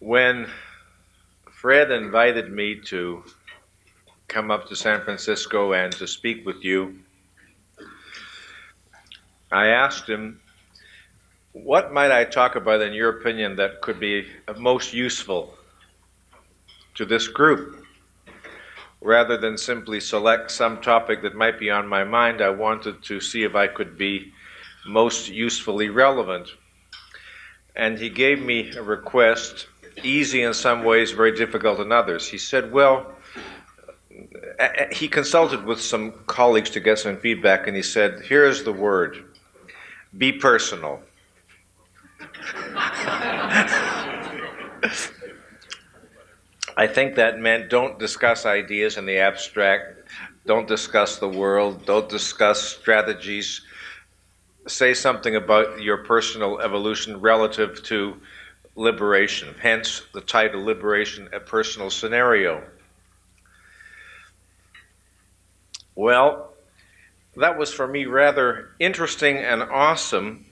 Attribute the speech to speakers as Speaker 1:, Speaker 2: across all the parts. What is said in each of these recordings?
Speaker 1: When Fred invited me to come up to San Francisco and to speak with you, I asked him, what might I talk about in your opinion that could be most useful to this group? Rather than simply select some topic that might be on my mind, I wanted to see if I could be most usefully relevant. And he gave me a request, easy in some ways, very difficult in others. He said, well, he consulted with some colleagues to get some feedback, and he said, here's the word, be personal. I think that meant don't discuss ideas in the abstract, don't discuss the world, don't discuss strategies. Say something about your personal evolution relative to liberation, hence the title, Liberation, a Personal Scenario. Well, that was for me rather interesting and awesome,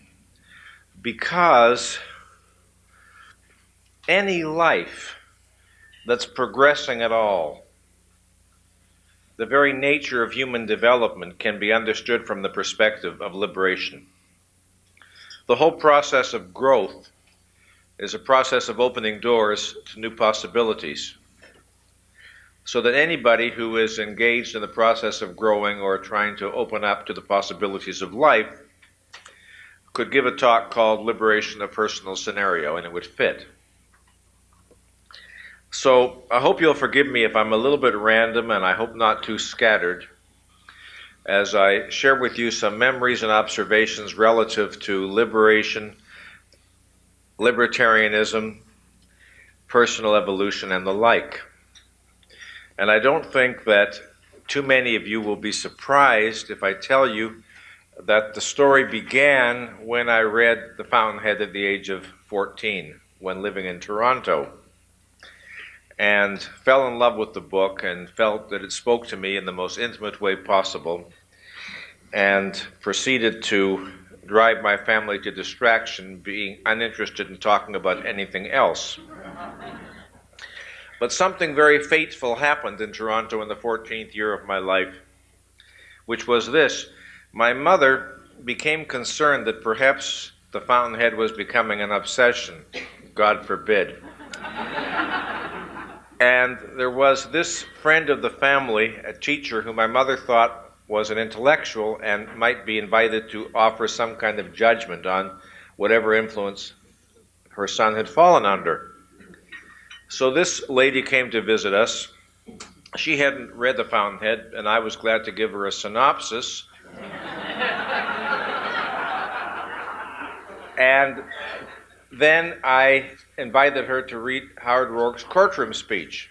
Speaker 1: because any life that's progressing at all, the very nature of human development can be understood from the perspective of liberation. The whole process of growth is a process of opening doors to new possibilities, so that anybody who is engaged in the process of growing or trying to open up to the possibilities of life could give a talk called Liberation, a Personal Scenario, and it would fit. So I hope you'll forgive me if I'm a little bit random, and I hope not too scattered, as I share with you some memories and observations relative to liberation, libertarianism, personal evolution, and the like. And I don't think that too many of you will be surprised if I tell you that the story began when I read The Fountainhead at the age of 14, when living in Toronto, and fell in love with the book and felt that it spoke to me in the most intimate way possible, and proceeded to drive my family to distraction, being uninterested in talking about anything else. But something very fateful happened in Toronto in the 14th year of my life, which was this. My mother became concerned that perhaps the Fountainhead was becoming an obsession, God forbid. And there was this friend of the family, a teacher who my mother thought was an intellectual and might be invited to offer some kind of judgment on whatever influence her son had fallen under. So this lady came to visit us. She hadn't read The Fountainhead, and I was glad to give her a synopsis. And then I invited her to read Howard Rourke's courtroom speech,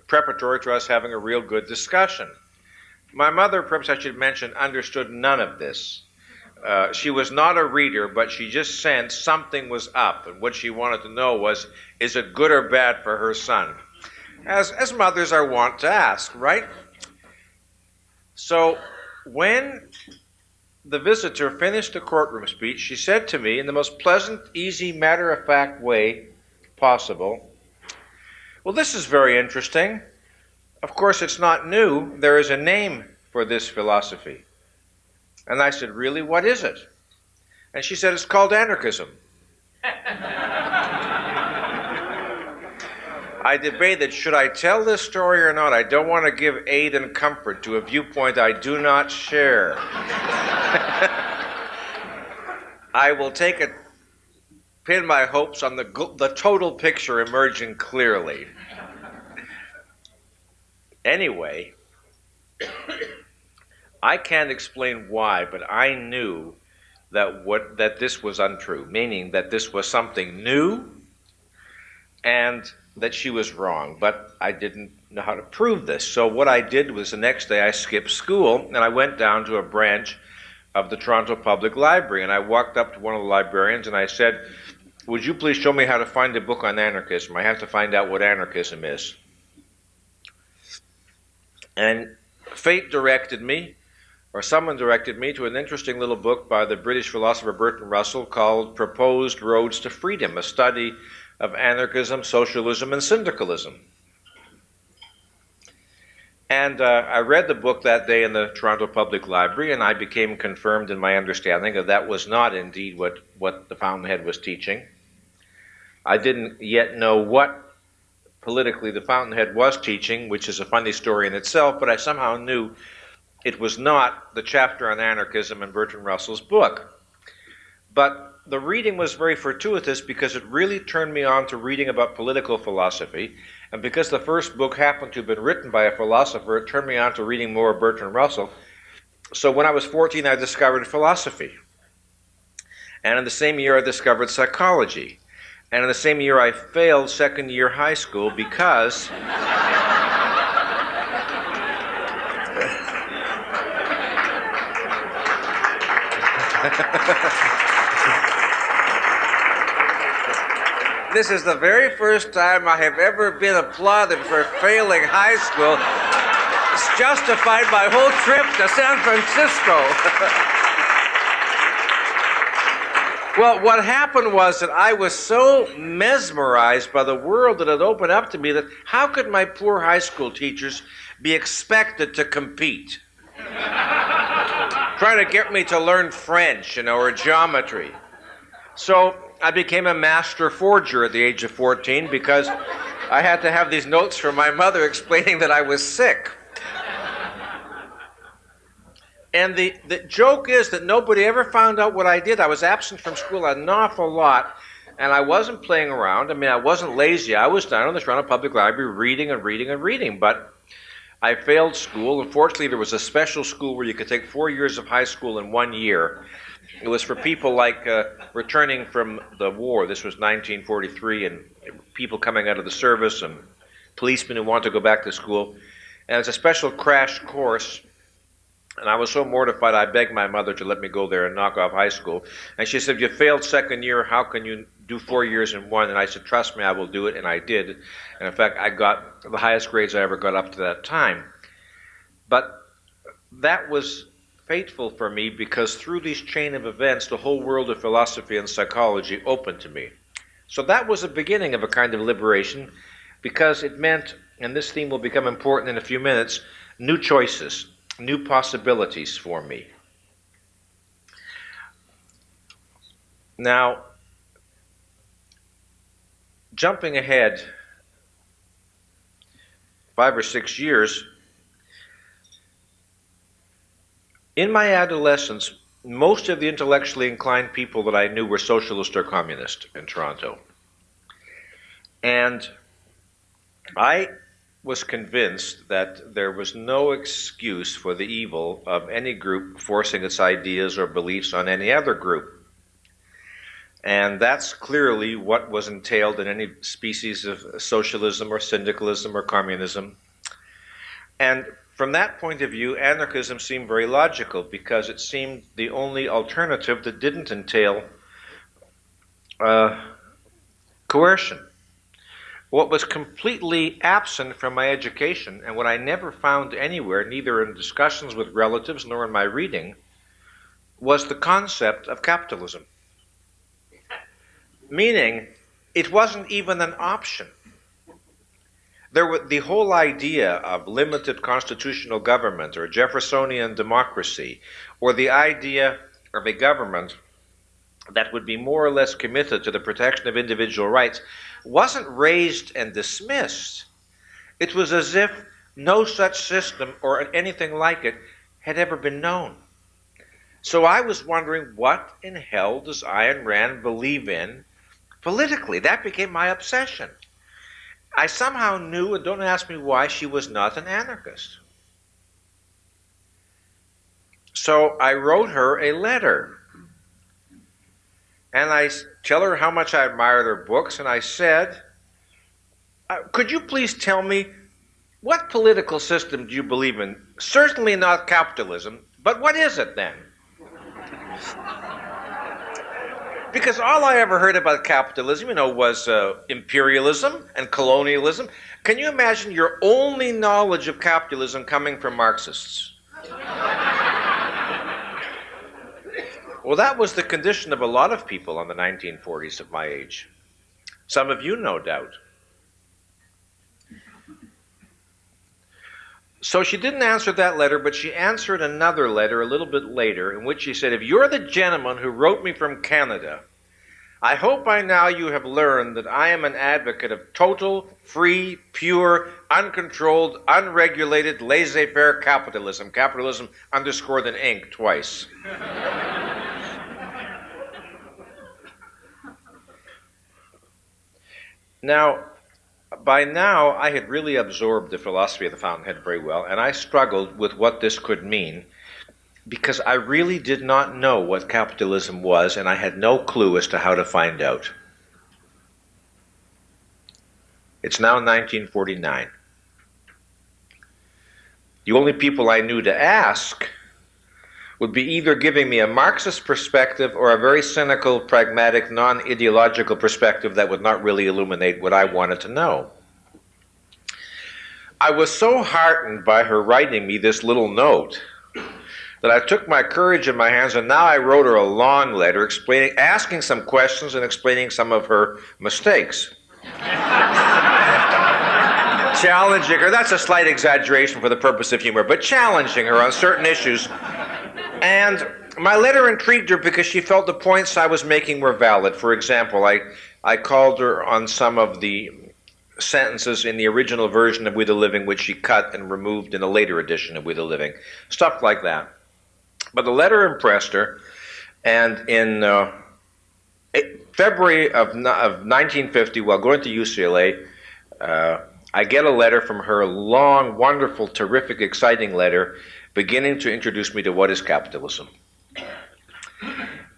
Speaker 1: preparatory to us having a real good discussion. My mother, perhaps I should mention, understood none of this. She was not a reader, but she just sensed something was up, and what she wanted to know was, is it good or bad for her son? As mothers are wont to ask, right? So when the visitor finished the courtroom speech, she said to me in the most pleasant, easy, matter-of-fact way possible, well, this is very interesting. Of course, it's not new. There is a name for this philosophy. And I said, really, what is it? And she said, it's called anarchism. I debated, should I tell this story or not? I don't want to give aid and comfort to a viewpoint I do not share. I will pin my hopes on the total picture emerging clearly. Anyway, I can't explain why, but I knew that this was untrue, meaning that this was something new and that she was wrong, but I didn't know how to prove this. So what I did was the next day I skipped school and I went down to a branch of the Toronto Public Library, and I walked up to one of the librarians and I said, would you please show me how to find a book on anarchism? I have to find out what anarchism is. And fate directed me, or someone directed me to an interesting little book by the British philosopher Bertrand Russell called Proposed Roads to Freedom, a study of anarchism, socialism, and syndicalism. And I read the book that day in the Toronto Public Library, and I became confirmed in my understanding that that was not indeed what the Fountainhead was teaching. I didn't yet know what politically the Fountainhead was teaching, which is a funny story in itself, but I somehow knew it was not the chapter on anarchism in Bertrand Russell's book. But the reading was very fortuitous because it really turned me on to reading about political philosophy, and because the first book happened to have been written by a philosopher, it turned me on to reading more of Bertrand Russell. So when I was 14, I discovered philosophy. And in the same year, I discovered psychology. And in the same year, I failed second year high school because this is the very first time I have ever been applauded for failing high school. It's justified my whole trip to San Francisco. Well, what happened was that I was so mesmerized by the world that had opened up to me that how could my poor high school teachers be expected to compete? Trying to get me to learn French, or geometry. So I became a master forger at the age of 14 because I had to have these notes from my mother explaining that I was sick. And the joke is that nobody ever found out what I did. I was absent from school an awful lot, and I wasn't playing around. I mean, I wasn't lazy. I was down in the Toronto Public Library reading and reading and reading, but I failed school. Unfortunately, there was a special school where you could take 4 years of high school in 1 year. It was for people like returning from the war. This was 1943, and people coming out of the service and policemen who wanted to go back to school. And it's a special crash course. And I was so mortified, I begged my mother to let me go there and knock off high school. And she said, "You failed second year, how can you do 4 years in one?" And I said, "Trust me, I will do it." And I did. And in fact, I got the highest grades I ever got up to that time. But that was fateful for me because through these chain of events, the whole world of philosophy and psychology opened to me. So that was the beginning of a kind of liberation because it meant, and this theme will become important in a few minutes, new choices. New possibilities for me. Now, jumping ahead 5 or 6 years, in my adolescence, most of the intellectually inclined people that I knew were socialist or communist in Toronto. And I was convinced that there was no excuse for the evil of any group forcing its ideas or beliefs on any other group. And that's clearly what was entailed in any species of socialism or syndicalism or communism. And from that point of view, anarchism seemed very logical because it seemed the only alternative that didn't entail coercion. What was completely absent from my education, and what I never found anywhere, neither in discussions with relatives nor in my reading, was the concept of capitalism. Meaning, it wasn't even an option. The whole idea of limited constitutional government or Jeffersonian democracy, or the idea of a government that would be more or less committed to the protection of individual rights, wasn't raised and dismissed. It was as if no such system or anything like it had ever been known. So I was wondering, what in hell does Ayn Rand believe in politically? That became my obsession. I somehow knew, and don't ask me why, she was not an anarchist. So I wrote her a letter. And I tell her how much I admired her books, and I said, "Could you please tell me, what political system do you believe in? Certainly not capitalism, but what is it then?" Because all I ever heard about capitalism, was imperialism and colonialism. Can you imagine your only knowledge of capitalism coming from Marxists? Well, that was the condition of a lot of people in the 1940s of my age. Some of you, no doubt. So she didn't answer that letter, but she answered another letter a little bit later in which she said, "If you're the gentleman who wrote me from Canada, I hope by now you have learned that I am an advocate of total, free, pure, uncontrolled, unregulated, laissez-faire capitalism." Capitalism underscored in ink twice. Now, by now, I had really absorbed the philosophy of the Fountainhead very well, and I struggled with what this could mean because I really did not know what capitalism was, and I had no clue as to how to find out. It's now 1949. The only people I knew to ask would be either giving me a Marxist perspective or a very cynical, pragmatic, non-ideological perspective that would not really illuminate what I wanted to know. I was so heartened by her writing me this little note that I took my courage in my hands, and now I wrote her a long letter asking some questions and explaining some of her mistakes. Challenging her, that's a slight exaggeration for the purpose of humor, but challenging her on certain issues. And my letter intrigued her because she felt the points I was making were valid. For example, I called her on some of the sentences in the original version of We the Living, which she cut and removed in a later edition of We the Living. Stuff like that. But the letter impressed her, and in February of 1950, while going to UCLA, I get a letter from her, a long, wonderful, terrific, exciting letter, beginning to introduce me to what is capitalism.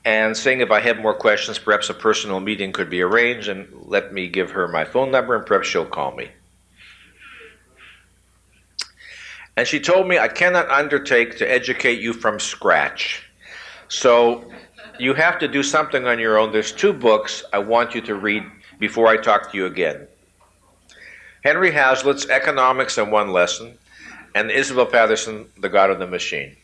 Speaker 1: And saying if I have more questions, perhaps a personal meeting could be arranged, and let me give her my phone number, and perhaps she'll call me. And she told me, "I cannot undertake to educate you from scratch. So you have to do something on your own. There's 2 books I want you to read before I talk to you again. Henry Hazlitt's Economics in One Lesson, and Isabel Patterson, The God of the Machine."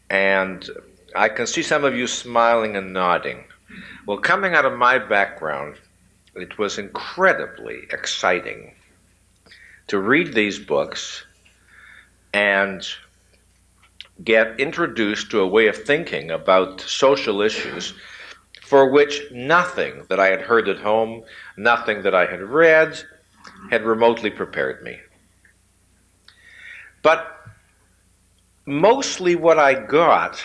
Speaker 1: And I can see some of you smiling and nodding. Well, coming out of my background, it was incredibly exciting to read these books and get introduced to a way of thinking about social issues for which nothing that I had heard at home, nothing that I had read, had remotely prepared me. But mostly what I got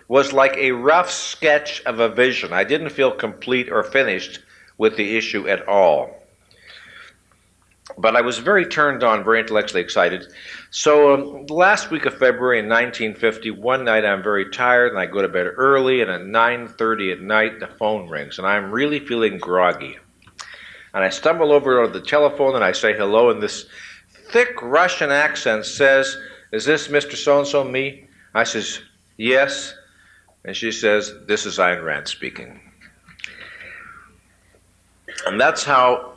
Speaker 1: was like a rough sketch of a vision. I didn't feel complete or finished with the issue at all. But I was very turned on, very intellectually excited. So the last week of February in 1950, one night I'm very tired and I go to bed early, and at 9:30 at night the phone rings and I'm really feeling groggy. And I stumble over to the telephone and I say hello, and this thick Russian accent says, "Is this Mr. So-and-so, me?" I says, "Yes." And she says, "This is Ayn Rand speaking." And that's how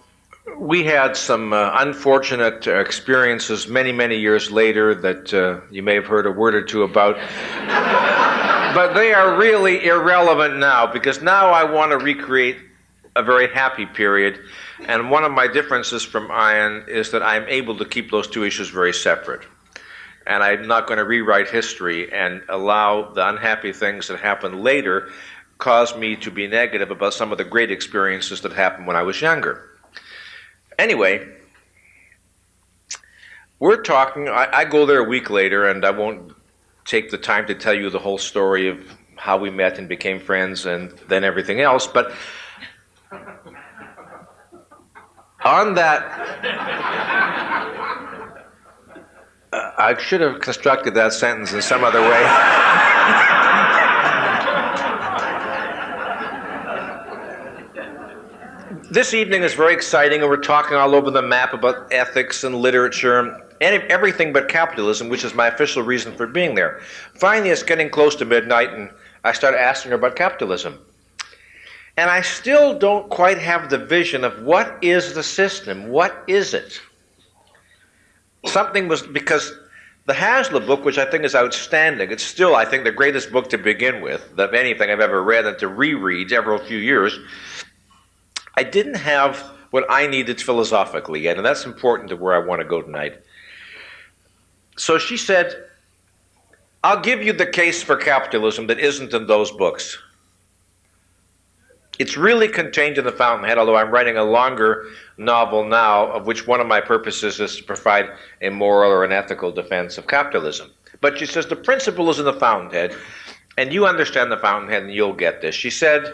Speaker 1: we had some unfortunate experiences many, many years later that you may have heard a word or two about. But they are really irrelevant now, because now I want to recreate a very happy period. And one of my differences from Ayn is that I'm able to keep those 2 issues very separate. And I'm not going to rewrite history and allow the unhappy things that happened later cause me to be negative about some of the great experiences that happened when I was younger. Anyway, we're talking, I go there a week later, and I won't take the time to tell you the whole story of how we met and became friends and then everything else, but on that, I should have constructed that sentence in some other way. This evening is very exciting, and we're talking all over the map about ethics and literature and everything but capitalism, which is my official reason for being there. Finally, it's getting close to midnight, and I start asking her about capitalism. And I still don't quite have the vision of what is the system, what is it? Something was, because The Hazlitt book, which I think is outstanding, it's still, I think, the greatest book to begin with, of anything I've ever read, and to reread every few years. I didn't have what I needed philosophically yet, and that's important to where I want to go tonight. So she said, I'll give you the case for capitalism that isn't in those books. It's really contained in The Fountainhead, although I'm writing a longer novel now, of which one of my purposes is to provide a moral or an ethical defense of capitalism. But she says the principle is in The Fountainhead, and you understand The Fountainhead and you'll get this. She said,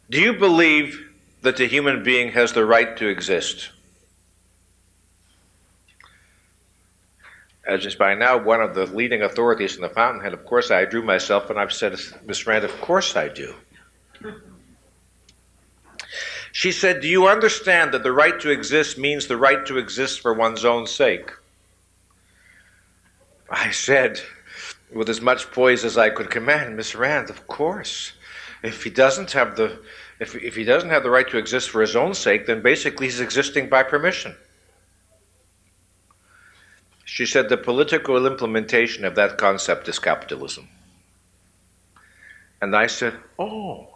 Speaker 1: do you believe that the human being has the right to exist? As is by now one of the leading authorities in The Fountainhead, of course I drew myself, and I've said, Miss Rand, of course I do. She said, do you understand that the right to exist means the right to exist for one's own sake? I said, with as much poise as I could command, Miss Rand, of course. If he doesn't have the right to exist for his own sake, then basically he's existing by permission. She said the political implementation of that concept is capitalism. And I said, oh.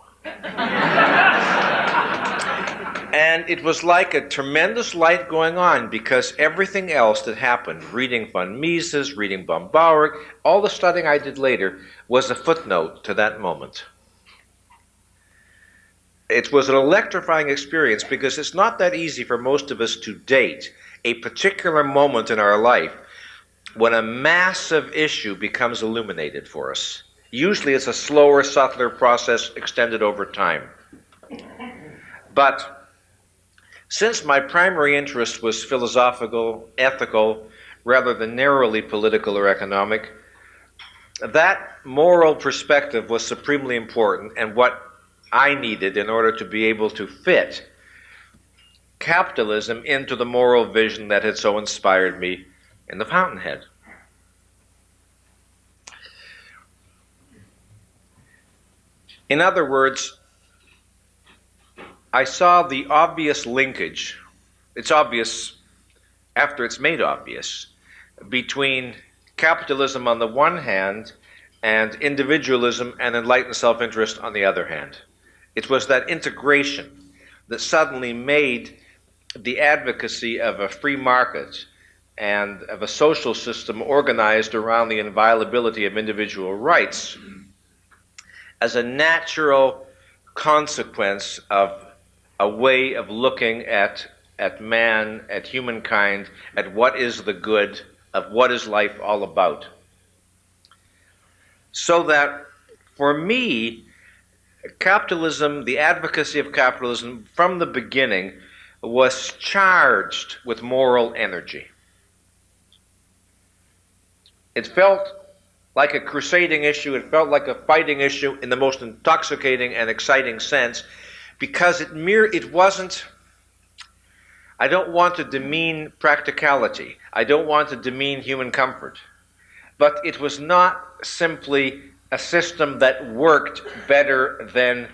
Speaker 1: And it was like a tremendous light going on, because everything else that happened, reading von Mises, reading von Bauer, all the studying I did later, was a footnote to that moment. It was an electrifying experience, because it's not that easy for most of us to date a particular moment in our life when a massive issue becomes illuminated for us. Usually it's a slower, subtler process extended over time. But since my primary interest was philosophical, ethical, rather than narrowly political or economic, that moral perspective was supremely important, and what I needed in order to be able to fit capitalism into the moral vision that had so inspired me in The Fountainhead. In other words, I saw the obvious linkage, it's obvious after it's made obvious, between capitalism on the one hand and individualism and enlightened self-interest on the other hand. It was that integration that suddenly made the advocacy of a free market and of a social system organized around the inviolability of individual rights as a natural consequence of a way of looking at man, at humankind, at what is the good, of what is life all about. So that for me, capitalism, the advocacy of capitalism from the beginning was charged with moral energy. It felt like a crusading issue, it felt like a fighting issue in the most intoxicating and exciting sense, because it wasn't, I don't want to demean practicality, I don't want to demean human comfort, but it was not simply a system that worked better than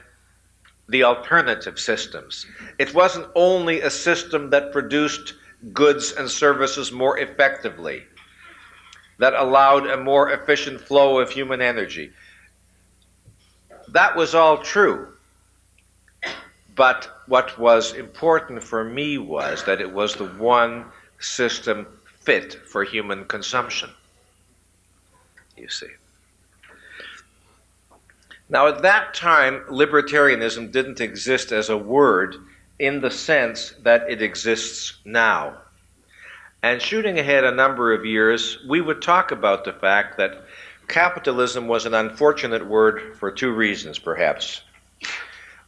Speaker 1: the alternative systems. It wasn't only a system that produced goods and services more effectively, that allowed a more efficient flow of human energy. That was all true. But what was important for me was that it was the one system fit for human consumption, you see. Now, at that time, libertarianism didn't exist as a word in the sense that it exists now. And shooting ahead a number of years, we would talk about the fact that capitalism was an unfortunate word for two reasons, perhaps.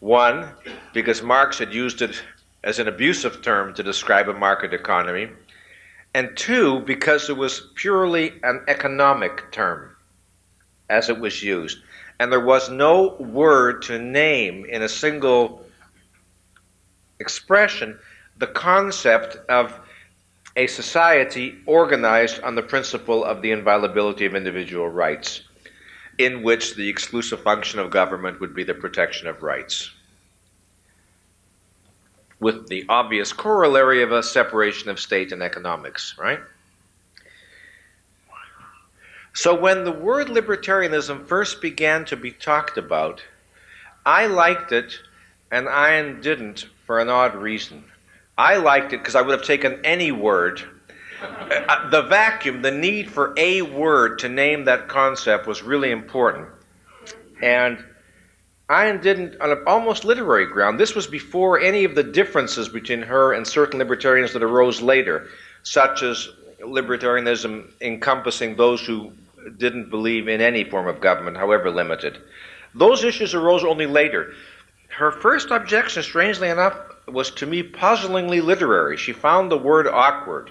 Speaker 1: One, because Marx had used it as an abusive term to describe a market economy. And two, because it was purely an economic term as it was used. And there was no word to name in a single expression the concept of a society organized on the principle of the inviolability of individual rights, in which the exclusive function of government would be the protection of rights, with the obvious corollary of a separation of state and economics, right? So when the word libertarianism first began to be talked about, I liked it and Ian didn't for an odd reason. I liked it because I would have taken any word. The vacuum, the need for a word to name that concept was really important. And Ian didn't on an almost literary ground. This was before any of the differences between her and certain libertarians that arose later, such as libertarianism encompassing those who didn't believe in any form of government, however limited. Those issues arose only later. Her first objection, strangely enough, was to me puzzlingly literary. She found the word awkward.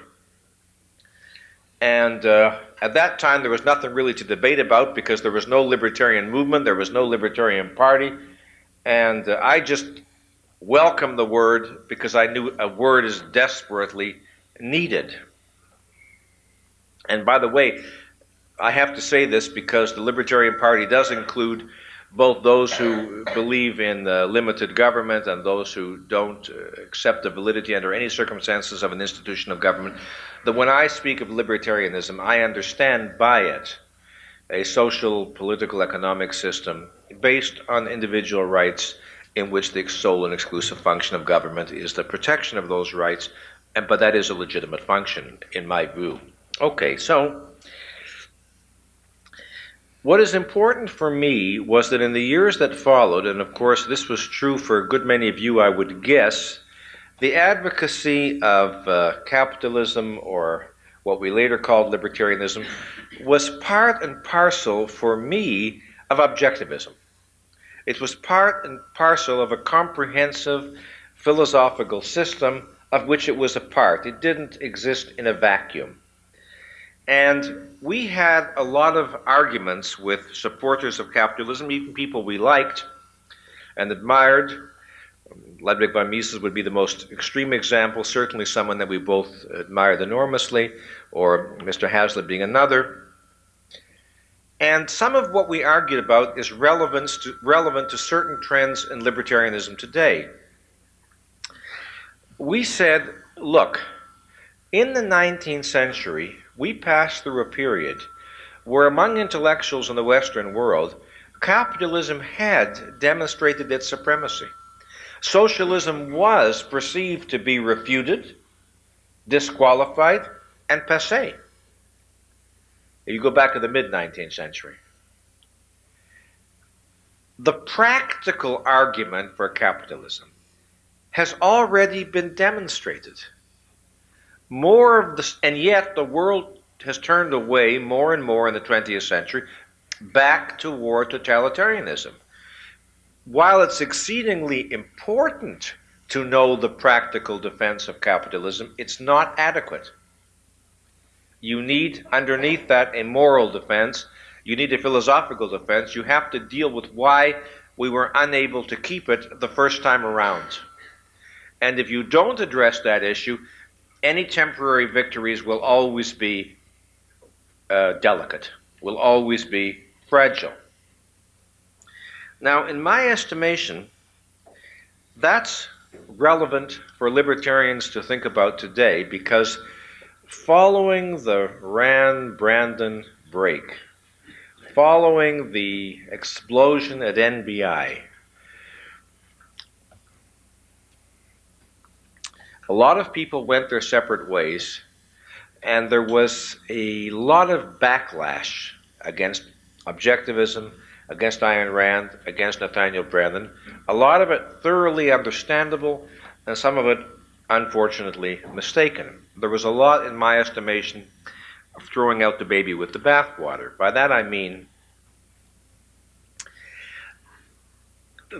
Speaker 1: And at that time, there was nothing really to debate about because there was no libertarian movement, there was no libertarian party, and I just welcomed the word because I knew a word is desperately needed. And by the way, I have to say this because the Libertarian Party does include both those who believe in limited government and those who don't accept the validity under any circumstances of an institution of government, that when I speak of libertarianism, I understand by it a social, political, economic system based on individual rights in which the sole and exclusive function of government is the protection of those rights, but that is a legitimate function in my view. Okay, so what is important for me was that in the years that followed, and of course this was true for a good many of you, I would guess, the advocacy of capitalism, or what we later called libertarianism, was part and parcel for me of objectivism. It was part and parcel of a comprehensive philosophical system of which it was a part. It didn't exist in a vacuum. And we had a lot of arguments with supporters of capitalism, even people we liked and admired. Ludwig von Mises would be the most extreme example, certainly someone that we both admired enormously, or Mr. Hazlitt being another. And some of what we argued about is relevant to certain trends in libertarianism today. We said, look, in the 19th century, we passed through a period where among intellectuals in the Western world, capitalism had demonstrated its supremacy. Socialism was perceived to be refuted, disqualified, and passé. You go back to the mid-19th century. The practical argument for capitalism has already been demonstrated. And yet the world has turned away more and more in the 20th century back toward totalitarianism. While it's exceedingly important to know the practical defense of capitalism, it's not adequate. You need, underneath that, a moral defense. You need a philosophical defense. You have to deal with why we were unable to keep it the first time around. And if you don't address that issue, any temporary victories will always be delicate, will always be fragile. Now, in my estimation, that's relevant for libertarians to think about today because following the Branden break, following the explosion at NBI, a lot of people went their separate ways, and there was a lot of backlash against objectivism, against Ayn Rand, against Nathaniel Branden. A lot of it thoroughly understandable, and some of it, unfortunately, mistaken. There was a lot, in my estimation, of throwing out the baby with the bathwater. By that I mean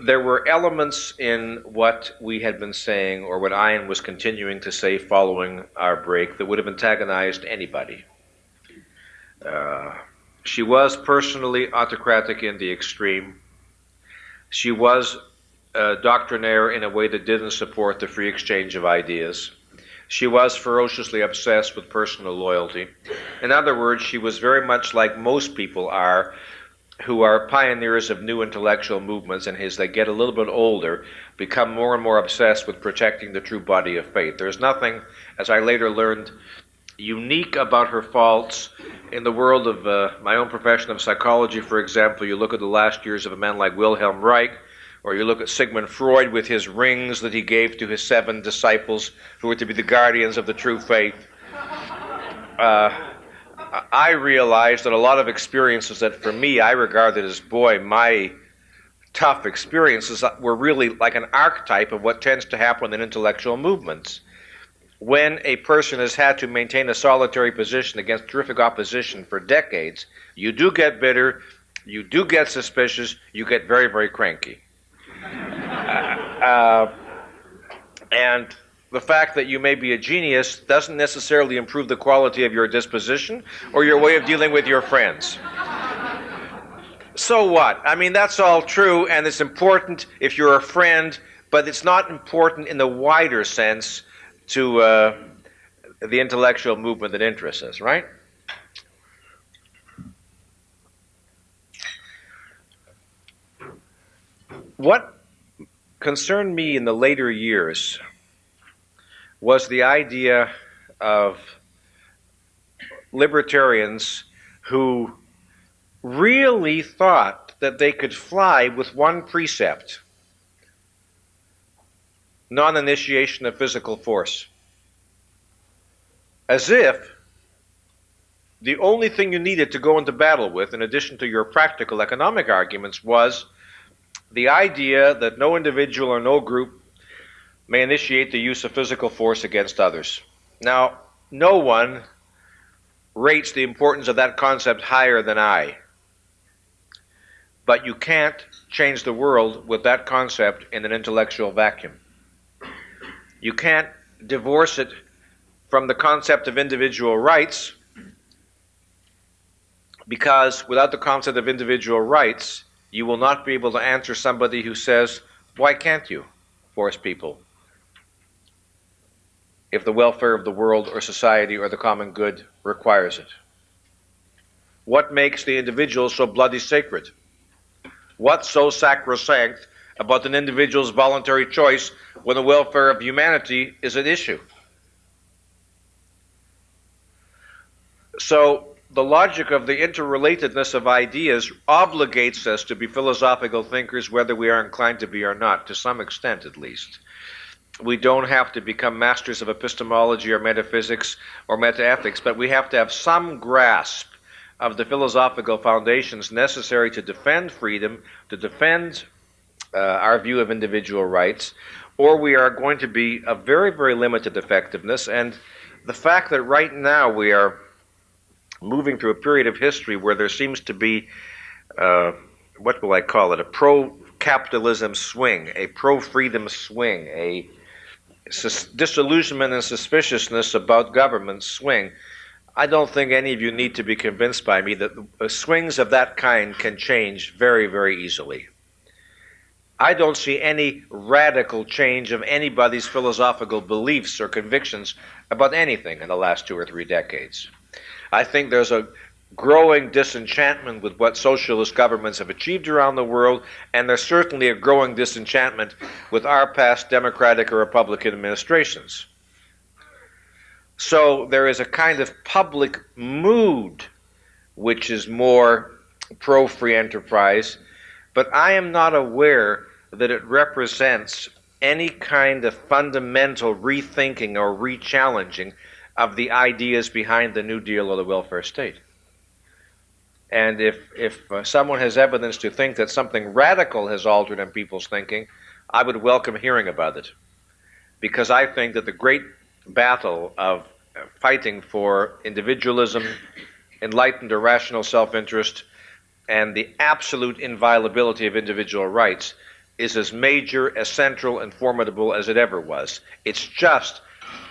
Speaker 1: there were elements in what we had been saying, or what Ayn was continuing to say following our break, that would have antagonized anybody. She was personally autocratic in the extreme. She was doctrinaire in a way that didn't support the free exchange of ideas. She was ferociously obsessed with personal loyalty. In other words, she was very much like most people are who are pioneers of new intellectual movements, and as they get a little bit older, become more and more obsessed with protecting the true body of faith. There's nothing, as I later learned, unique about her faults. In the world of my own profession of psychology, for example, you look at the last years of a man like Wilhelm Reich, or you look at Sigmund Freud with his rings that he gave to his 7 disciples who were to be the guardians of the true faith. I realized that a lot of experiences that for me I regarded as, boy, my tough experiences were really like an archetype of what tends to happen in intellectual movements. When a person has had to maintain a solitary position against terrific opposition for decades, you do get bitter, you do get suspicious, you get very, very cranky. And the fact that you may be a genius doesn't necessarily improve the quality of your disposition or your way of dealing with your friends. So what? I mean, that's all true, and it's important if you're a friend, but it's not important in the wider sense to the intellectual movement that interests us, right? What concerned me in the later years was the idea of libertarians who really thought that they could fly with one precept: non-initiation of physical force. As if the only thing you needed to go into battle with, in addition to your practical economic arguments, was the idea that no individual or no group may initiate the use of physical force against others. Now, no one rates the importance of that concept higher than I. But you can't change the world with that concept in an intellectual vacuum. You can't divorce it from the concept of individual rights, because without the concept of individual rights, you will not be able to answer somebody who says, why can't you force people if the welfare of the world or society or the common good requires it? What makes the individual so bloody sacred? What's so sacrosanct about an individual's voluntary choice when the welfare of humanity is at issue? So the logic of the interrelatedness of ideas obligates us to be philosophical thinkers, whether we are inclined to be or not, to some extent at least. We don't have to become masters of epistemology or metaphysics or metaethics, but we have to have some grasp of the philosophical foundations necessary to defend freedom, to defend our view of individual rights, or we are going to be of very, very limited effectiveness. And the fact that right now we are moving through a period of history where there seems to be, what will I call it, a pro-capitalism swing, a pro-freedom swing, a disillusionment and suspiciousness about government swing. I don't think any of you need to be convinced by me that swings of that kind can change very, very easily. I don't see any radical change of anybody's philosophical beliefs or convictions about anything in the last 2 or 3 decades. I think there's a growing disenchantment with what socialist governments have achieved around the world, and there's certainly a growing disenchantment with our past Democratic or Republican administrations. So there is a kind of public mood which is more pro-free enterprise, but I am not aware that it represents any kind of fundamental rethinking or re-challenging of the ideas behind the New Deal or the welfare state. And if someone has evidence to think that something radical has altered in people's thinking, I would welcome hearing about it. Because I think that the great battle of fighting for individualism, enlightened or rational self-interest, and the absolute inviolability of individual rights is as major, as central, and formidable as it ever was. It's just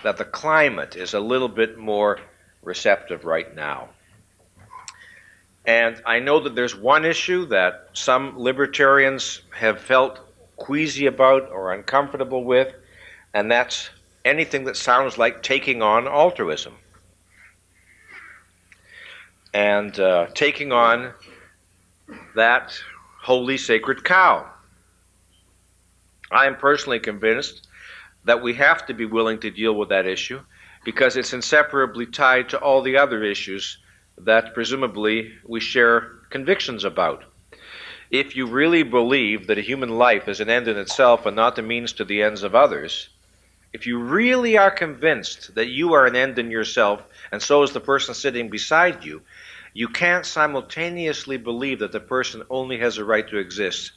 Speaker 1: that the climate is a little bit more receptive right now. And I know that there's one issue that some libertarians have felt queasy about or uncomfortable with, and that's anything that sounds like taking on altruism. And taking on that holy sacred cow. I am personally convinced that we have to be willing to deal with that issue, because it's inseparably tied to all the other issues that presumably we share convictions about. If you really believe that a human life is an end in itself and not the means to the ends of others, if you really are convinced that you are an end in yourself, and so is the person sitting beside you, you can't simultaneously believe that the person only has a right to exist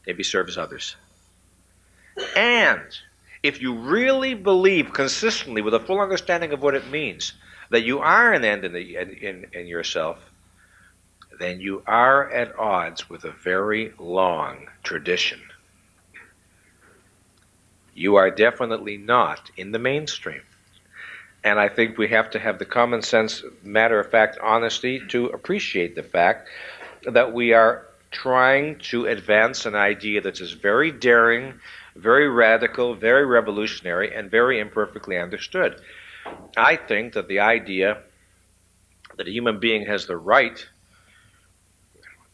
Speaker 1: if he serves others. And if you really believe consistently, with a full understanding of what it means, that you are an end in yourself, then you are at odds with a very long tradition. You are definitely not in the mainstream. And I think we have to have the common sense, matter-of-fact honesty to appreciate the fact that we are trying to advance an idea that is very daring, very radical, very revolutionary, and very imperfectly understood. I think that the idea that a human being has the right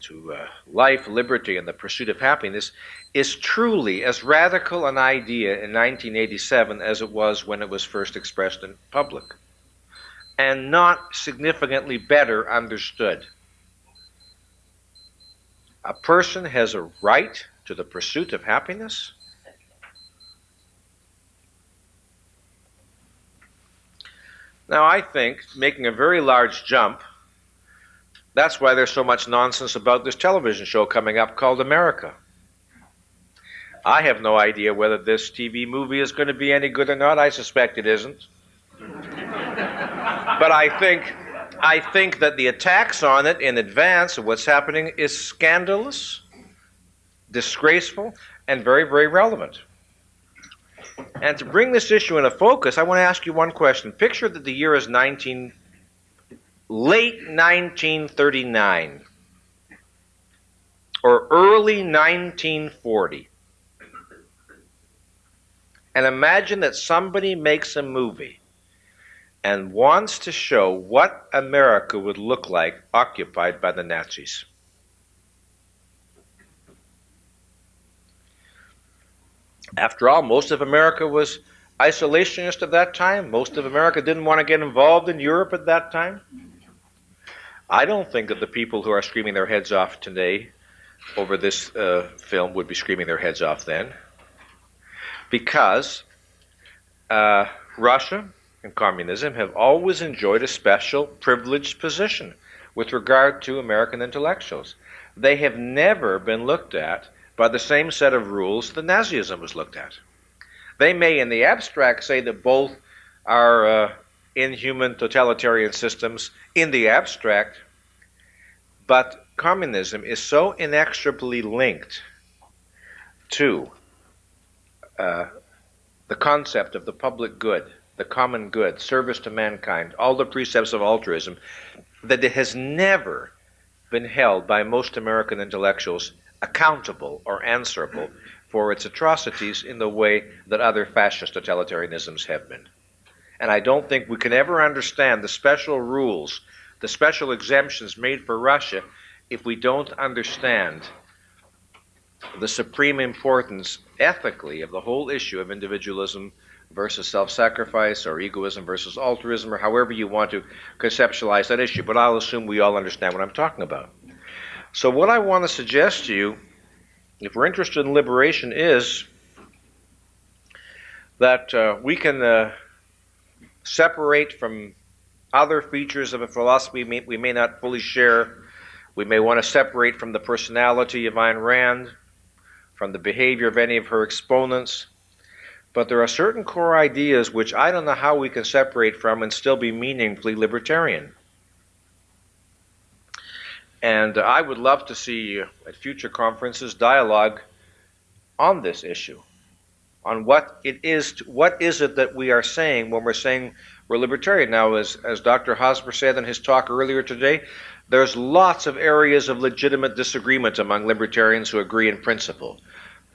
Speaker 1: to life, liberty, and the pursuit of happiness is truly as radical an idea in 1987 as it was when it was first expressed in public, and not significantly better understood. A person has a right to the pursuit of happiness. Now, I think, making a very large jump, that's why there's so much nonsense about this television show coming up called America. I have no idea whether this TV movie is going to be any good or not. I suspect it isn't. But I think that the attacks on it in advance of what's happening is scandalous, disgraceful, and very, very relevant. And to bring this issue into focus, I want to ask you one question. Picture that the year is late 1939 or early 1940. And imagine that somebody makes a movie and wants to show what America would look like occupied by the Nazis. After all, most of America was isolationist at that time. Most of America didn't want to get involved in Europe at that time. I don't think that the people who are screaming their heads off today over this film would be screaming their heads off then, because Russia and communism have always enjoyed a special privileged position with regard to American intellectuals. They have never been looked at by the same set of rules that Nazism was looked at. They may in the abstract say that both are inhuman totalitarian systems in the abstract, but communism is so inextricably linked to the concept of the public good, the common good, service to mankind, all the precepts of altruism, that it has never been held by most American intellectuals accountable or answerable for its atrocities in the way that other fascist totalitarianisms have been. And I don't think we can ever understand the special rules, the special exemptions made for Russia, if we don't understand the supreme importance ethically of the whole issue of individualism versus self-sacrifice, or egoism versus altruism, or however you want to conceptualize that issue. But I'll assume we all understand what I'm talking about. So what I want to suggest to you, if we're interested in liberation, is that we can separate from other features of a philosophy we may not fully share. We may want to separate from the personality of Ayn Rand, from the behavior of any of her exponents. But there are certain core ideas which I don't know how we can separate from and still be meaningfully libertarian. And I would love to see at future conferences dialogue on this issue, on what it is that we are saying when we're saying we're libertarian. Now, as Dr. Hosmer said in his talk earlier today, there's lots of areas of legitimate disagreement among libertarians who agree in principle.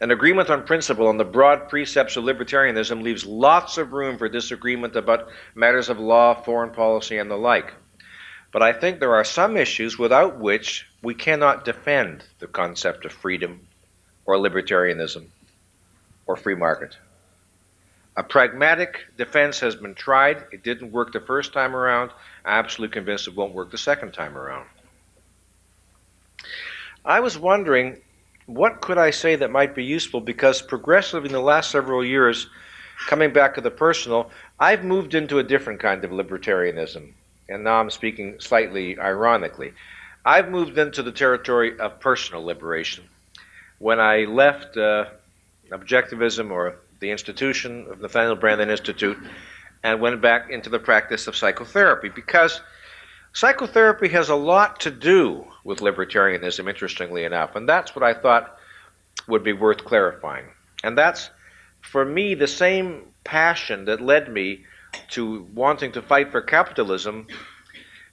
Speaker 1: An agreement on principle on the broad precepts of libertarianism leaves lots of room for disagreement about matters of law, foreign policy, and the like. But I think there are some issues without which we cannot defend the concept of freedom or libertarianism or free market. A pragmatic defense has been tried. It didn't work the first time around. I'm absolutely convinced it won't work the second time around. I was wondering, what could I say that might be useful? Because progressively in the last several years, coming back to the personal, I've moved into a different kind of libertarianism. And now I'm speaking slightly ironically. I've moved into the territory of personal liberation. When I left Objectivism, or the institution of Nathaniel Branden Institute, and went back into the practice of psychotherapy, because psychotherapy has a lot to do with libertarianism, interestingly enough, and that's what I thought would be worth clarifying. And that's, for me, the same passion that led me to wanting to fight for capitalism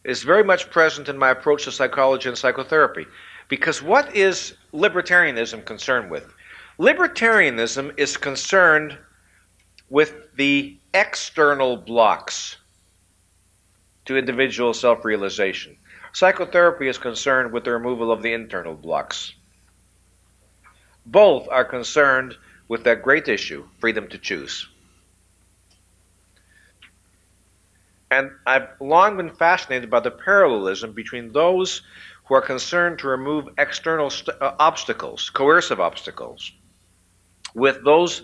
Speaker 1: is very much present in my approach to psychology and psychotherapy. Because what is libertarianism concerned with? Libertarianism is concerned with the external blocks to individual self-realization. Psychotherapy is concerned with the removal of the internal blocks. Both are concerned with that great issue, freedom to choose. And I've long been fascinated by the parallelism between those who are concerned to remove external obstacles, coercive obstacles, with those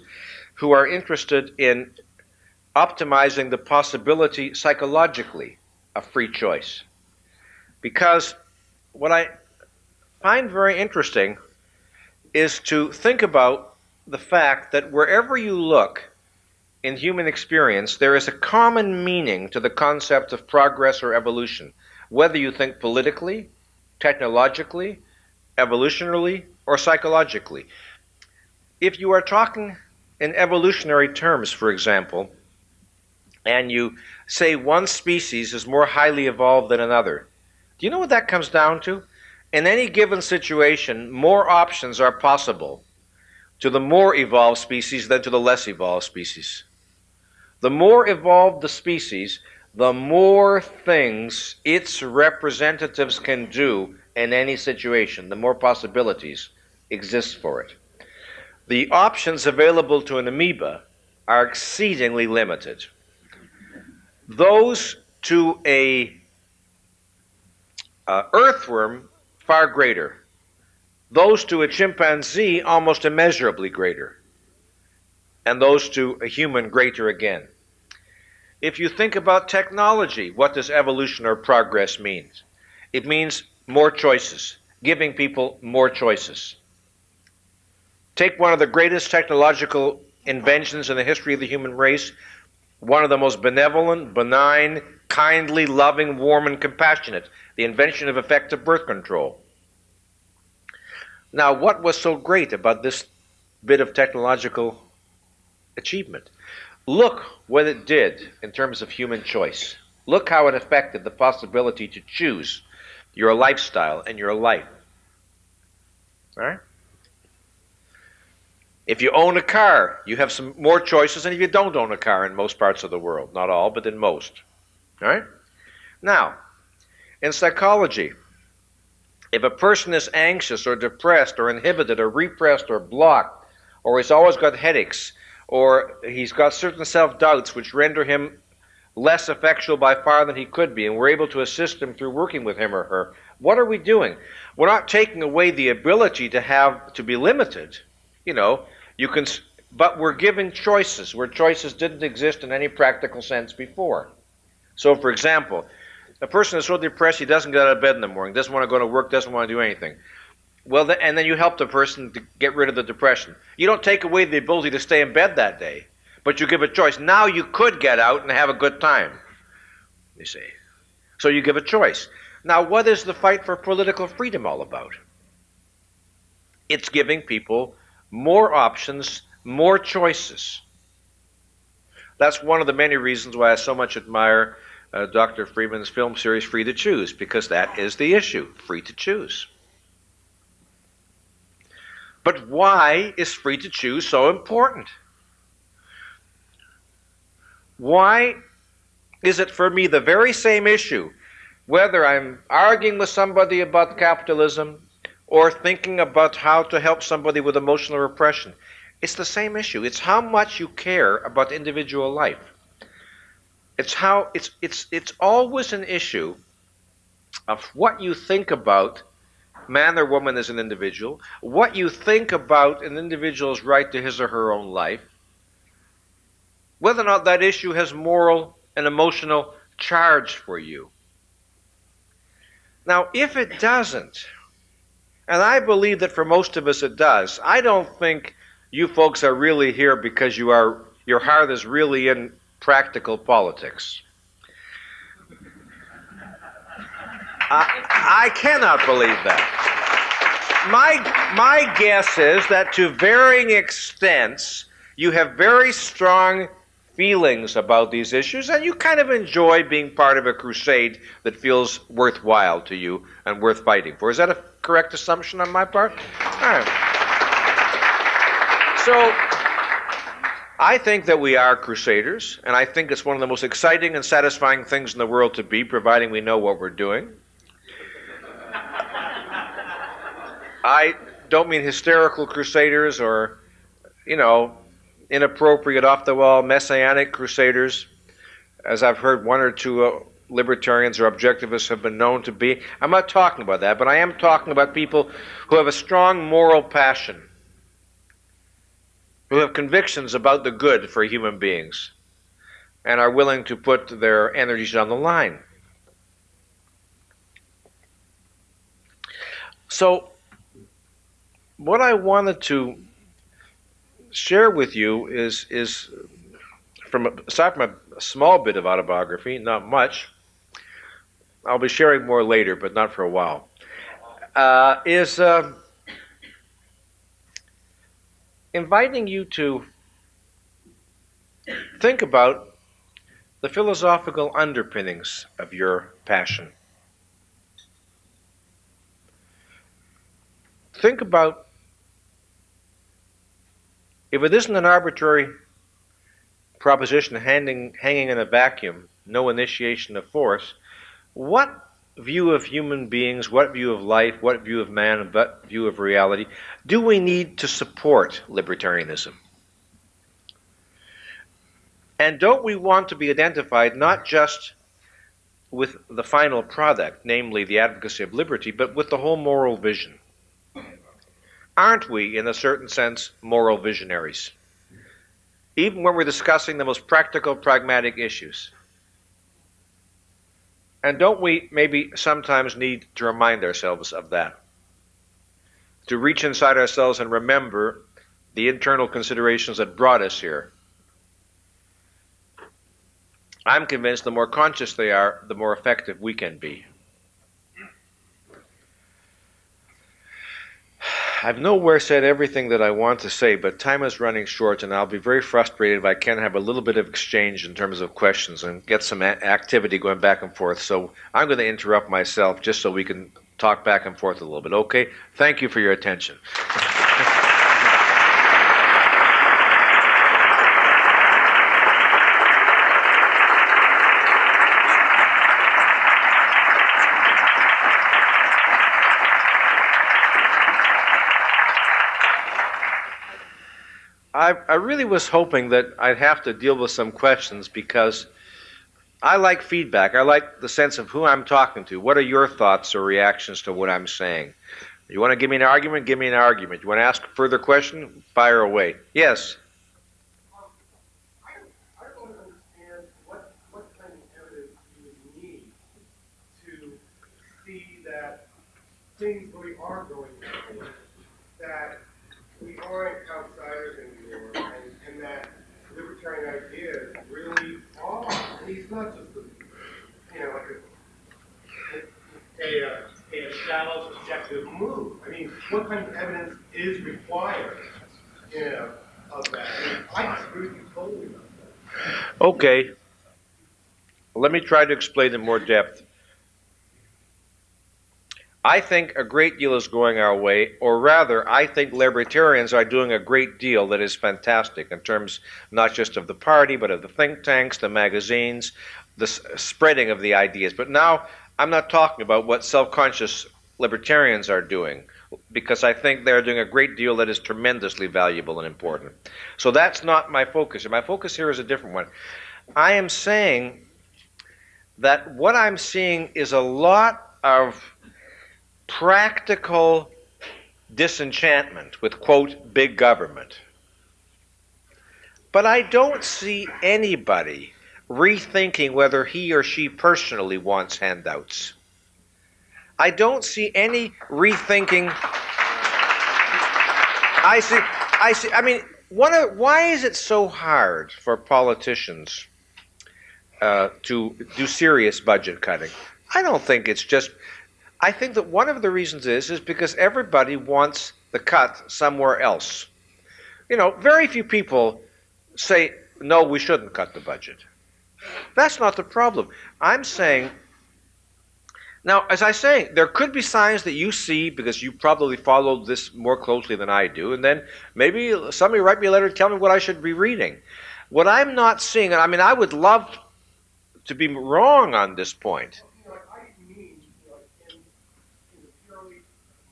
Speaker 1: who are interested in optimizing the possibility psychologically of free choice. Because what I find very interesting is to think about the fact that wherever you look in human experience, there is a common meaning to the concept of progress or evolution, whether you think politically, technologically, evolutionarily, or psychologically. If you are talking in evolutionary terms, for example, and you say one species is more highly evolved than another, do you know what that comes down to? In any given situation, more options are possible to the more evolved species than to the less evolved species. The more evolved the species, the more things its representatives can do in any situation, the more possibilities exist for it. The options available to an amoeba are exceedingly limited. Those to a earthworm, far greater. Those to a chimpanzee, almost immeasurably greater. And those to a human, greater again. If you think about technology, what does evolution or progress mean? It means more choices, giving people more choices. Take one of the greatest technological inventions in the history of the human race, one of the most benevolent, benign, kindly, loving, warm, and compassionate, the invention of effective birth control. Now, what was so great about this bit of technological achievement? Look what it did in terms of human choice. Look how it affected the possibility to choose your lifestyle and your life. All right? If you own a car, you have some more choices than if you don't own a car in most parts of the world. Not all, but in most. All right? Now, in psychology, if a person is anxious or depressed or inhibited or repressed or blocked, or he's always got headaches, or he's got certain self-doubts which render him less effectual by far than he could be, and we're able to assist him through working with him or her, what are we doing? We're not taking away the ability to be limited. You know, but we're giving choices where choices didn't exist in any practical sense before. So, for example, a person is so depressed he doesn't get out of bed in the morning, doesn't want to go to work, doesn't want to do anything. Well, and then you help the person to get rid of the depression. You don't take away the ability to stay in bed that day, but you give a choice. Now you could get out and have a good time, you see. So you give a choice. Now, what is the fight for political freedom all about? It's giving people more options, more choices. That's one of the many reasons why I so much admire Dr. Friedman's film series, Free to Choose, because that is the issue, free to choose. But why is free to choose so important? Why is it for me the very same issue, whether I'm arguing with somebody about capitalism or thinking about how to help somebody with emotional repression? It's the same issue. It's how much you care about individual life. It's always an issue of what you think about man or woman as an individual, what you think about an individual's right to his or her own life, whether or not that issue has moral and emotional charge for you. Now, if it doesn't, and I believe that for most of us it does, I don't think you folks are really here because your heart is really in practical politics. I cannot believe that. My guess is that to varying extents, you have very strong feelings about these issues, and you kind of enjoy being part of a crusade that feels worthwhile to you and worth fighting for. Is that a correct assumption on my part? All right. So, I think that we are crusaders, and I think it's one of the most exciting and satisfying things in the world to be, providing we know what we're doing. I don't mean hysterical crusaders or, inappropriate, off-the-wall, messianic crusaders, as I've heard one or two libertarians or objectivists have been known to be. I'm not talking about that, but I am talking about people who have a strong moral passion, who have convictions about the good for human beings, and are willing to put their energies on the line. So, what I wanted to share with you is aside from a small bit of autobiography, not much. I'll be sharing more later, but not for a while. Inviting you to think about the philosophical underpinnings of your passion. Think about, if it isn't an arbitrary proposition hanging in a vacuum, no initiation of force, what view of human beings, what view of life, what view of man, what view of reality do we need to support libertarianism? And don't we want to be identified not just with the final product, namely the advocacy of liberty, but with the whole moral vision? Aren't we, in a certain sense, moral visionaries? Even when we're discussing the most practical, pragmatic issues. And don't we maybe sometimes need to remind ourselves of that? To reach inside ourselves and remember the internal considerations that brought us here. I'm convinced the more conscious they are, the more effective we can be. I've nowhere said everything that I want to say, but time is running short, and I'll be very frustrated if I can't have a little bit of exchange in terms of questions and get some activity going back and forth. So I'm going to interrupt myself just so we can talk back and forth a little bit. Okay? Thank you for your attention. I really was hoping that I'd have to deal with some questions because I like feedback. I like the sense of who I'm talking to. What are your thoughts or reactions to what I'm saying? You want to give me an argument? Give me an argument. You want to ask a further question? Fire away. Yes?
Speaker 2: I don't understand what kind of evidence you would need to see that things really are going on, that we aren't outsiders anymore, and that libertarian ideas really are. I mean, it's not just a shallow, subjective move. I mean, what kind of evidence is required, of that? I mean, I disagree with you totally about that.
Speaker 1: Okay. Let me try to explain in more depth. I think a great deal is going our way, or rather, I think libertarians are doing a great deal that is fantastic in terms not just of the party, but of the think tanks, the magazines, the spreading of the ideas. But now, I'm not talking about what self-conscious libertarians are doing, because I think they're doing a great deal that is tremendously valuable and important. So that's not my focus. My focus here is a different one. I am saying that what I'm seeing is a lot of practical disenchantment with, quote, big government. But I don't see anybody rethinking whether he or she personally wants handouts. I don't see any rethinking. I mean, why is it so hard for politicians to do serious budget cutting? I don't think it's just. I think that one of the reasons is because everybody wants the cut somewhere else. You know, very few people say, no, we shouldn't cut the budget. That's not the problem. I'm saying, now, as I say, there could be signs that you see because you probably followed this more closely than I do, and then maybe somebody write me a letter and tell me what I should be reading. What I'm not seeing, and I mean, I would love to be wrong on this point.
Speaker 2: I didn't mean, in the purely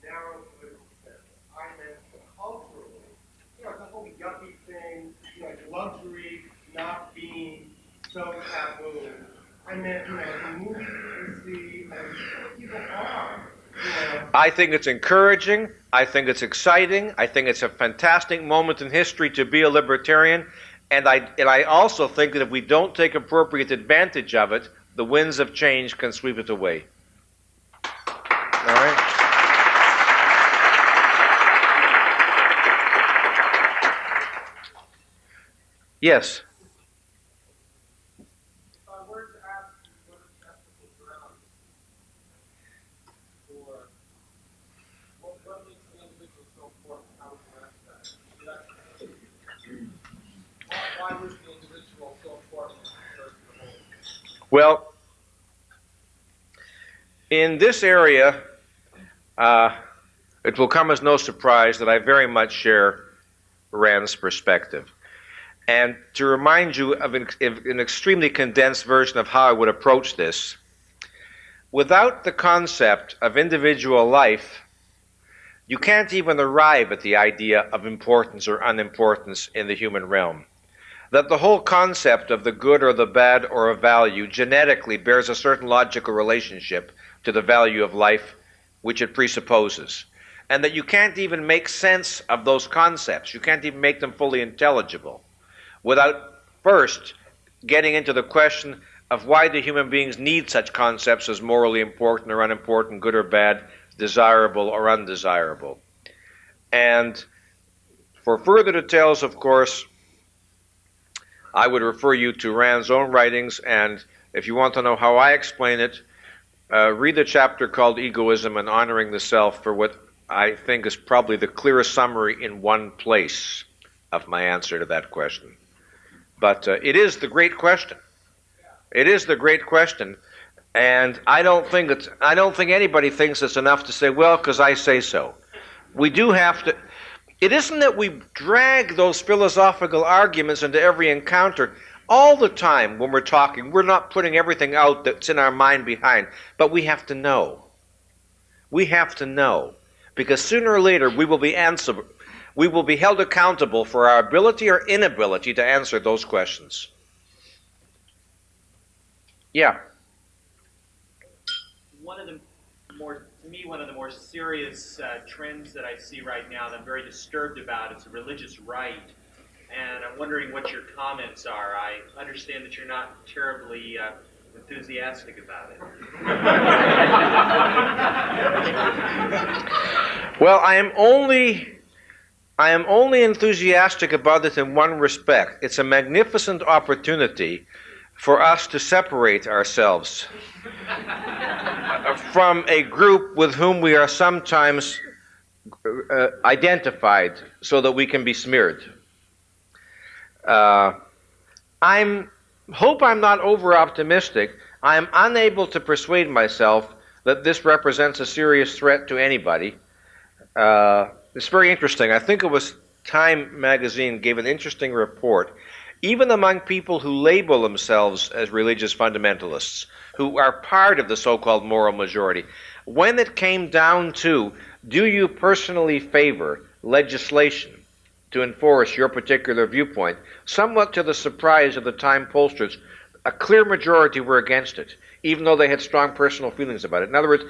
Speaker 2: narrow political sense. I meant culturally. The whole yuppie thing, luxury not being so taboo. I meant, the movies we see and what people are.
Speaker 1: I think it's encouraging. I think it's exciting. I think it's a fantastic moment in history to be a libertarian. And I also think that if we don't take appropriate advantage of it, the winds of change can sweep it away. All right? Yes?
Speaker 2: If I were to ask you what are the ethical grounds for what makes the individual so important, how would you answer that? Why was the individual so important in the whole?
Speaker 1: Well, in this area, it will come as no surprise that I very much share Rand's perspective. And to remind you of an extremely condensed version of how I would approach this, without the concept of individual life, you can't even arrive at the idea of importance or unimportance in the human realm. That the whole concept of the good or the bad or a value genetically bears a certain logical relationship to the value of life which it presupposes. And that you can't even make sense of those concepts. You can't even make them fully intelligible without first getting into the question of why do human beings need such concepts as morally important or unimportant, good or bad, desirable or undesirable. And for further details, of course, I would refer you to Rand's own writings, and if you want to know how I explain it, read the chapter called Egoism and Honoring the Self for what I think is probably the clearest summary in one place of my answer to that question. But it is the great question. It is the great question, and I don't think anybody thinks it's enough to say, well, because I say so. We do have to. It isn't that we drag those philosophical arguments into every encounter all the time when we're talking. We're not putting everything out that's in our mind behind, but we have to know. We have to know, because sooner or later we will be answerable. We will be held accountable for our ability or inability to answer those questions. Yeah.
Speaker 3: One of the more serious trends that I see right now that I'm very disturbed about is the religious right. And I'm wondering what your comments are. I understand that you're not terribly enthusiastic about it.
Speaker 1: Well, I am only enthusiastic about it in one respect. It's a magnificent opportunity for us to separate ourselves from a group with whom we are sometimes identified so that we can be smeared. I hope I'm not over-optimistic. I am unable to persuade myself that this represents a serious threat to anybody. It's very interesting. I think it was Time magazine gave an interesting report. Even among people who label themselves as religious fundamentalists, who are part of the so-called moral majority, When it came down to, do you personally favor legislation to enforce your particular viewpoint, somewhat to the surprise of the Time pollsters, a clear majority were against it, even though they had strong personal feelings about it. In other words,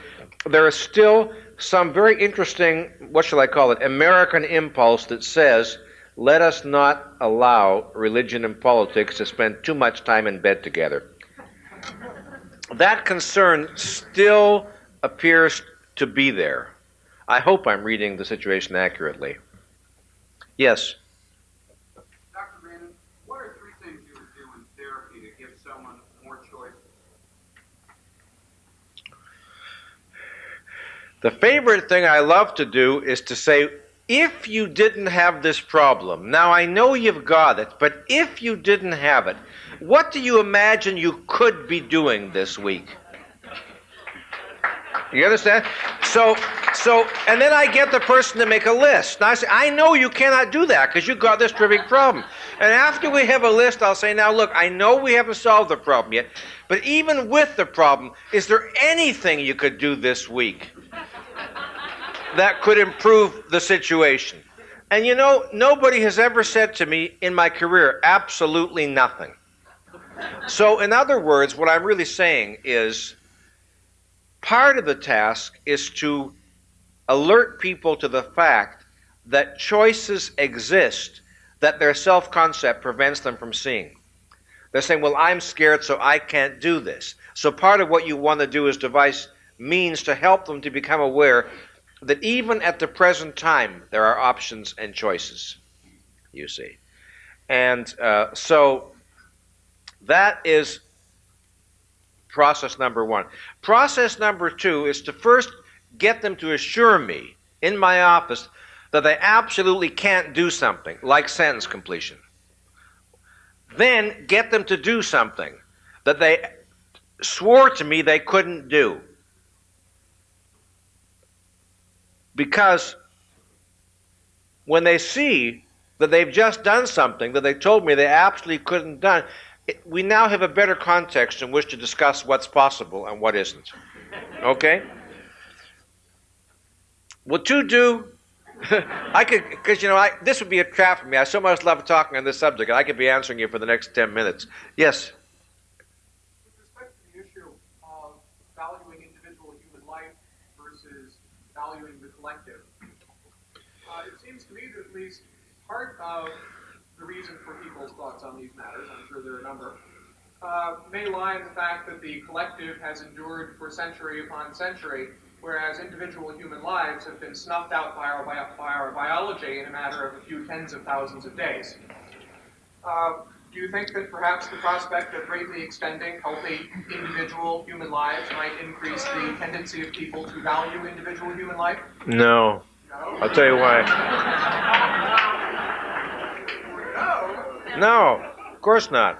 Speaker 1: there is still some very interesting, what shall I call it, American impulse that says, let us not allow religion and politics to spend too much time in bed together. That concern still appears to be there. I hope I'm reading the situation accurately. Yes?
Speaker 4: Dr. Branden, what are 3 things you would do in therapy to give someone more choice?
Speaker 1: The favorite thing I love to do is to say, if you didn't have this problem, now I know you've got it, but if you didn't have it, what do you imagine you could be doing this week? You understand? So, and then I get the person to make a list. Now I say, I know you cannot do that because you've got this terrific problem. And after we have a list, I'll say, now look, I know we haven't solved the problem yet, but even with the problem, is there anything you could do this week that could improve the situation? And you know, nobody has ever said to me in my career, absolutely nothing. So in other words, what I'm really saying is, part of the task is to alert people to the fact that choices exist that their self-concept prevents them from seeing. They're saying, well, I'm scared, so I can't do this. So part of what you want to do is devise means to help them to become aware that even at the present time, there are options and choices, you see. And so that is process number 1. Process number 2 is to first get them to assure me in my office that they absolutely can't do something, like sentence completion. Then get them to do something that they swore to me they couldn't do. Because when they see that they've just done something that they told me they absolutely couldn't done, we now have a better context in which to discuss what's possible and what isn't. Okay? What to do? I could, because you know, this would be a trap for me. I so much love talking on this subject. I could be answering you for the next 10 minutes. Yes?
Speaker 2: With respect to the issue of valuing individual human life versus valuing the collective, it seems to me that at least part of the reason for people's thoughts on these matters, I'm sure there are a number, may lie in the fact that the collective has endured for century upon century, whereas individual human lives have been snuffed out by our biology in a matter of a few tens of thousands of days. Do you think that perhaps the prospect of greatly extending healthy individual human lives might increase the tendency of people to value individual human life?
Speaker 1: No.
Speaker 2: No?
Speaker 1: I'll tell you why.
Speaker 2: No.
Speaker 1: No, of course not.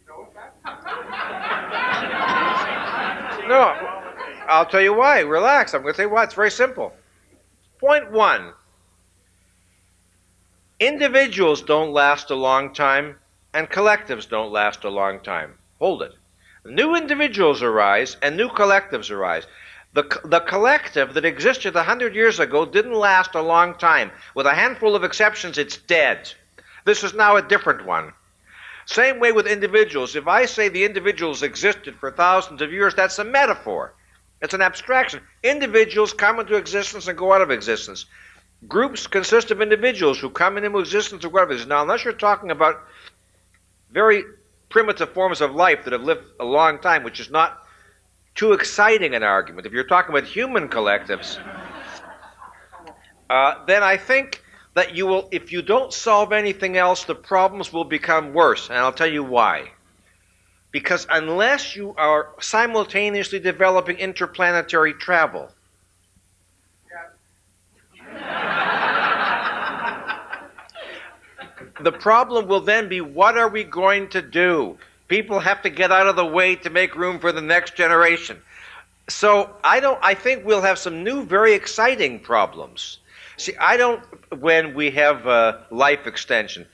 Speaker 2: No, in fact.
Speaker 1: No, I'll tell you why. Relax. I'm going to tell you why. It's very simple. Point 1. Individuals don't last a long time, and collectives don't last a long time. Hold it. New individuals arise, and new collectives arise. The collective that existed 100 years ago didn't last a long time. With a handful of exceptions, it's dead. This is now a different one. Same way with individuals. If I say the individuals existed for thousands of years, that's a metaphor. It's an abstraction. Individuals come into existence and go out of existence. Groups consist of individuals who come into existence or go out of existence. Now, unless you're talking about very primitive forms of life that have lived a long time, which is not too exciting an argument. If you're talking about human collectives, then I think that you will, if you don't solve anything else, the problems will become worse. And I'll tell you why. Because unless you are simultaneously developing interplanetary travel, the problem will then be, what are we going to do? People have to get out of the way to make room for the next generation. So I think we'll have some new, very exciting problems. See, when we have life extension,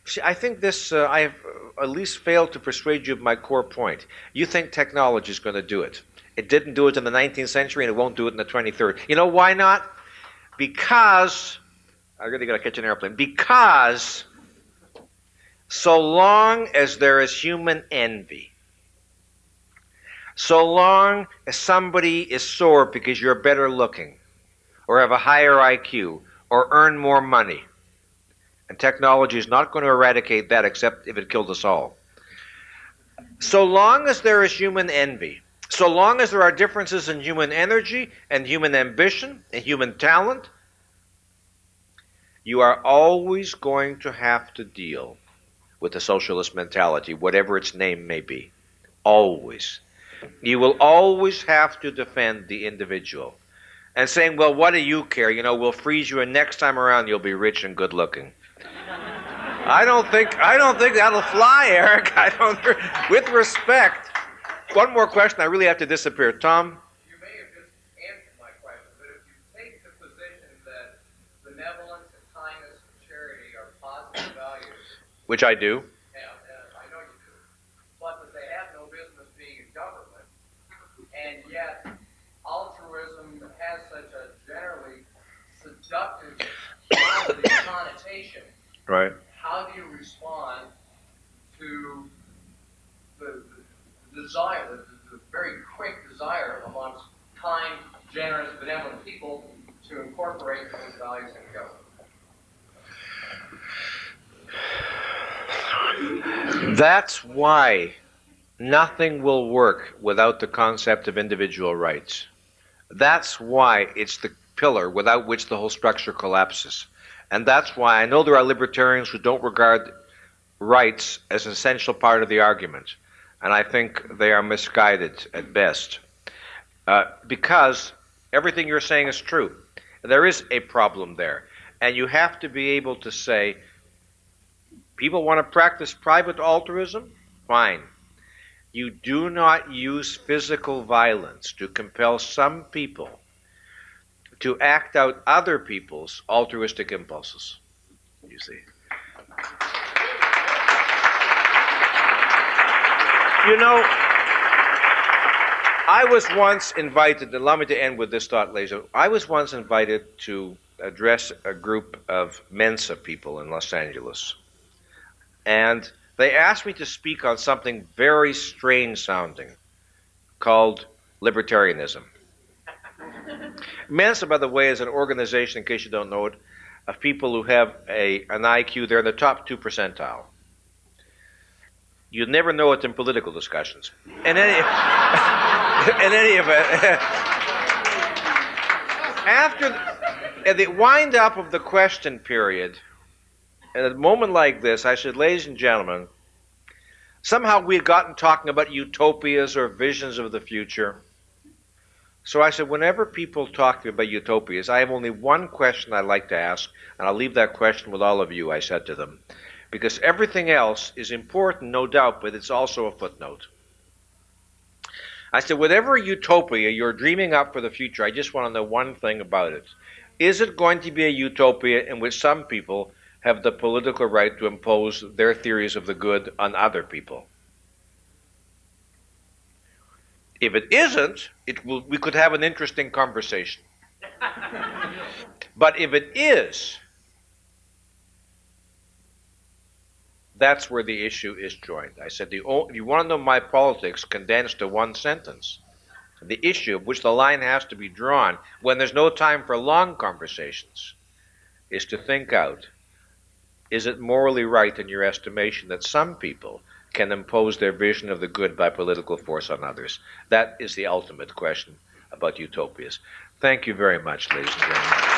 Speaker 1: See, I think this, I have at least failed to persuade you of my core point. You think technology is going to do it. It didn't do it in the 19th century, and it won't do it in the 23rd. You know why not? Because, I really got to catch an airplane, because so long as there is human envy, so long as somebody is sore because you're better looking, or have a higher IQ, or earn more money, and technology is not going to eradicate that except if it killed us all. So long as there is human envy, so long as there are differences in human energy and human ambition and human talent, you are always going to have to deal with the socialist mentality, whatever its name may be. Always. You will always have to defend the individual. And saying, well, what do you care? You know, we'll freeze you and next time around you'll be rich and good looking. I don't think that'll fly, Eric. With respect. One more question, I really have to disappear. Tom?
Speaker 4: You may have just answered my question, but if you take the position that benevolence and kindness and charity are positive values,
Speaker 1: Which I do.
Speaker 4: I know you do, but that they have no business being in government, and yet altruism has such a generally seductive positive connotation.
Speaker 1: Right.
Speaker 4: How do you respond to the desire, the very quick desire amongst kind, generous, benevolent people to incorporate those values in government?
Speaker 1: That's why nothing will work without the concept of individual rights. That's why it's the pillar without which the whole structure collapses. And that's why I know there are libertarians who don't regard rights as an essential part of the argument. And I think they are misguided at best. Because everything you're saying is true. There is a problem there. And you have to be able to say, people want to practice private altruism? Fine. You do not use physical violence to compel some people to act out other people's altruistic impulses, you see. You know, I was once invited, allow me to end with this thought, ladies. I was once invited to address a group of Mensa people in Los Angeles. And they asked me to speak on something very strange sounding called libertarianism. Mensa, by the way, is an organization, in case you don't know it, of people who have an IQ. They're in the top 2 percentile. You'd never know it in political discussions. In any event, at the wind up of the question period, at a moment like this, I said, ladies and gentlemen, somehow we had gotten talking about utopias or visions of the future. So I said, whenever people talk to me about utopias, I have only one question I'd like to ask, and I'll leave that question with all of you, I said to them. Because everything else is important, no doubt, but it's also a footnote. I said, whatever utopia you're dreaming up for the future, I just want to know one thing about it. Is it going to be a utopia in which some people have the political right to impose their theories of the good on other people? If it isn't, we could have an interesting conversation. But if it is, that's where the issue is joined. I said, if you want to know my politics condensed to one sentence, the issue of which the line has to be drawn when there's no time for long conversations is to think out, is it morally right in your estimation that some people can impose their vision of the good by political force on others? That is the ultimate question about utopias. Thank you very much, ladies and gentlemen.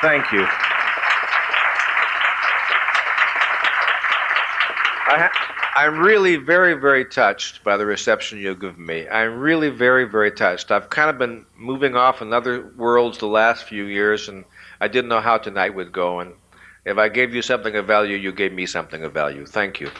Speaker 1: Thank you. I'm really very, very touched by the reception you've given me. I'm really very, very touched. I've kind of been moving off in other worlds the last few years, and I didn't know how tonight would go. And if I gave you something of value, you gave me something of value. Thank you.